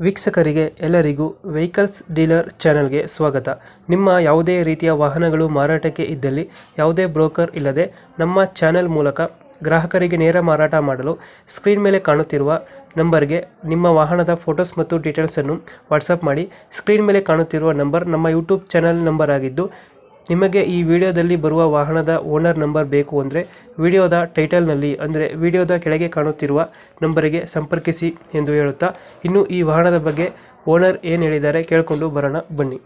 ವೀಕ್ಷಕರಿಗೆ ಎಲ್ಲರಿಗೂ vehicles dealer ಚಾನೆಲ್ಗೆ ಸ್ವಾಗತ. ನಿಮ್ಮ ಯಾವುದೇ ರೀತಿಯ ವಾಹನಗಳು ಮಾರಾಟಕ್ಕೆ ಇದ್ದಲ್ಲಿ ಯಾವುದೇ ಬ್ರೋಕರ್ ಇಲ್ಲದೆ ನಮ್ಮ ಚಾನೆಲ್ ಮೂಲಕ ಗ್ರಾಹಕರಿಗೆ ನೇರ ಮಾರಾಟ ಮಾಡಲು ಸ್ಕ್ರೀನ್ ಮೇಲೆ ಕಾಣುತ್ತಿರುವ ನಂಬರ್ಗೆ ನಿಮ್ಮ ವಾಹನದ ಫೋಟೋಸ್ ಮತ್ತು ಡೀಟೇಲ್ಸನ್ನು ವಾಟ್ಸಪ್ ಮಾಡಿ. ಸ್ಕ್ರೀನ್ ಮೇಲೆ ಕಾಣುತ್ತಿರುವ ನಂಬರ್ ನಮ್ಮ ಯೂಟ್ಯೂಬ್ ಚಾನೆಲ್ ನಂಬರ್ ಆಗಿದ್ದು, ನಿಮಗೆ ಈ ವಿಡಿಯೋದಲ್ಲಿ ಬರುವ ವಾಹನದ ಓನರ್ ನಂಬರ್ ಬೇಕು ಅಂದರೆ ವಿಡಿಯೋದ ಟೈಟಲ್ನಲ್ಲಿ ಅಂದರೆ ವಿಡಿಯೋದ ಕೆಳಗೆ ಕಾಣುತ್ತಿರುವ ನಂಬರಿಗೆ ಸಂಪರ್ಕಿಸಿ ಎಂದು ಹೇಳುತ್ತಾ, ಇನ್ನು ಈ ವಾಹನದ ಬಗ್ಗೆ ಓನರ್ ಏನು ಹೇಳಿದ್ದಾರೆ ಕೇಳಿಕೊಂಡು ಬರೋಣ ಬನ್ನಿ.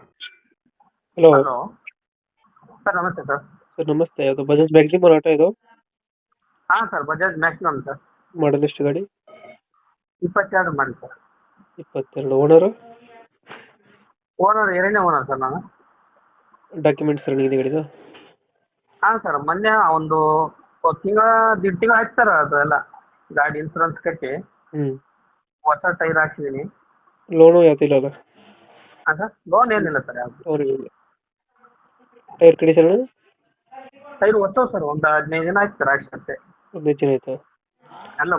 ಹಲೋ ಹಲೋ ಸರ್, ನಮಸ್ತೆ ಸರ್. ಸರ್ ನಮಸ್ತೆ. ಅದು ಬಜಾಜ್ ಮ್ಯಾಕ್ಸಿಮಮ್ ಆಟೋ ಇದು ಹಾಂ ಸರ್, ಬಜಾಜ್ ಮ್ಯಾಕ್ಸಿಮಮ್ ಸರ್. ಮಾಡಲ್ ಎಷ್ಟು ಗಾಡಿ? 22 ಮಾಡಿ ಸರ್. 22. ಓನರು? ಓನರ್ ಎರಡನೇ ಓನರ್ ಸರ್ ನಾನು. ಡಾಕ್ಯುಮೆಂಟ್ಸ್ ರನ್ನಿಂಗ್ ಇದೆ ಗಾಡಿದು? ಹಾಂ ಸರ್, ಮೊನ್ನೆ ಒಂದು ತಿಂಗಳ ದೀಡ್ ತಿಂಗಳು ಆಯ್ತು ಸರ್. ಅದೆಲ್ಲ ಗಾಡಿ ಇನ್ಸೂರೆನ್ಸ್ ಕಟ್ಟಿ ಹೊಸ ಟೈರ್ ಹಾಕ್ಸಿದ್ದೀನಿ. ಲೋನು ಯಾವ್ದಿಲ್ಲ ಅಲ್ಲ? ಹಾಂ ಸರ್, ಲೋನ್ ಏನಿಲ್ಲ ಸರ್ ಯಾವುದು. ಅವ್ರಿಗೆ ಟೈರ್ ಕಂಡೀಷನ್ ಟೈರ್ ಹೊಸ ಸರ್, ಒಂದು 15 ದಿನ ಆಯ್ತು ಸರ್ ಹಾಕ್ಸತ್ತೆ. 15 ದಿನ ಆಯ್ತಾ? ಎಲ್ಲ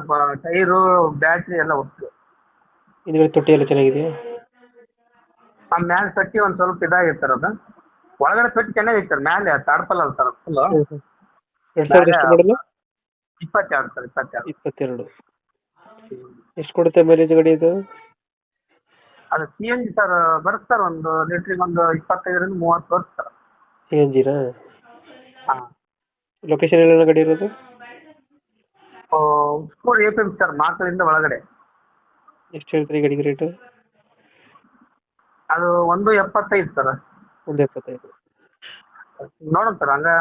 ಟೈರು ಬ್ಯಾಟ್ರಿ ಎಲ್ಲ ಹೊಸ್ತು. ಹಿಂದ್ಗಡೆ ತೊಟ್ಟಿ ಎಲ್ಲ ಚೆನ್ನಾಗಿದೆಯಾ? ಆ ಮ್ಯಾಲೆ ತಟ್ಟಿ ಒಂದು ಸ್ವಲ್ಪ ಇದಾಗಿತ್ತು ಅದು. ಒಳಗಡೆ ತೊಟ್ಟಿ ಚೆನ್ನಾಗಿತ್ತು ಸರ್. ಮ್ಯಾಲೆ ತಾಡ್ಪಲ್ಲ ಅಲ್ಲ ಸರ್ ಫುಲ್ಲು. 2000 ಎಷ್ಟು ಮಾಡಲು? 22 ಸರ್, 22. 22. ಎಷ್ಟು ಕೊಡುತ್ತೆ ಮೈಲೇಜ್ ಗಾಡಿ ಇದು? ಅದು ಸಿ ಎನ್ ಜಿ ಸರ್, ಬರುತ್ತೆ ಸರ್. ಒಂದು ಲೀಟ್ರಿಗೆ ಒಂದು 25ರಿಂದ 30 ಬರುತ್ತೆ ಸರ್. CNG ನಾ? ಹಾಂ. ಲೊಕೇಶನ್ ಎಲ್ಲ ಗಾಡಿ ಇರೋದು? ಸ್ಕೂಲ್ APM ಸರ್, ಮಾಕಳಿಂದ ಒಳಗಡೆ. ಎಷ್ಟು ಹೇಳ್ತೀರಿ ಗಾಡಿಗೆ ರೇಟು? ಅದು 1.75 ಸರ್. 1.75. ನೋಡೋಣ ಸರ್, ಹಂಗೆ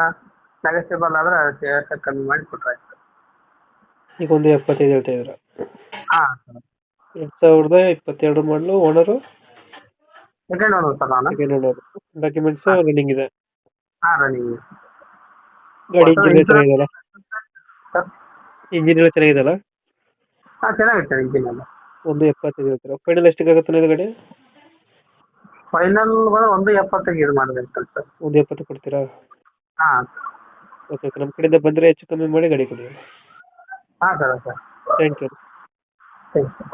ನೆಗೋಸಿಯಬಲ್ ಆದರೆ ಅದಕ್ಕೆ ಕಮ್ಮಿ ಮಾಡಿ ಕೊಟ್ಟರೆ ಆಯ್ತು. ಈಗ 1.75 ಹೇಳ್ತಾ ಇದ್ದೀರಾ? ಹಾಂ ಸರ್. 2022 ಮಾಡಲು. ಓನರು? ಸೆಕೆಂಡ್ ಓನರ್ ಸರ್ ನಾನು. Second owner. ಡಾಕ್ಯುಮೆಂಟ್ಸ್ ರನ್ನಿಂಗ್ ಇದೆ? ಹಾಂ, ರನ್ನಿಂಗ್. ಗಾಡಿ ಇಂಜಿನ್ ಚೆನ್ನಾಗಿದೆಯಲ್ಲ? ಸರ್ ಇಂಜಿನ್ ಎಲ್ಲ ಚೆನ್ನಾಗಿದೆಯಲ್ಲ? ಹಾಂ, ಚೆನ್ನಾಗಿದೆ ಸರ್ ಇಂಜಿನ್ ಎಲ್ಲ. 1.75 ಹೇಳ್ತೀರಾ? ಫೈನಲ್ ಎಷ್ಟಿಗಾಗುತ್ತೆ ಇದು ಗಾಡಿ? ಫೈನಲ್ ಬಂದ್ರೆ 1.70ಗೆ ಇದು ಮಾಡಬೇಕು ಸರ್. 1.70 ಕೊಡ್ತೀರಾ? ಹಾಂ. ಓಕೆ ಓಕೆ, ನಮ್ಮ ಕಡೆಯಿಂದ ಬಂದರೆ ಹೆಚ್ಚು ಕಮ್ಮಿ ಮಾಡಿ ಗಾಡಿ ಕೊಡಿ. ಹಾಂ sir. Sir thank you. Thank you.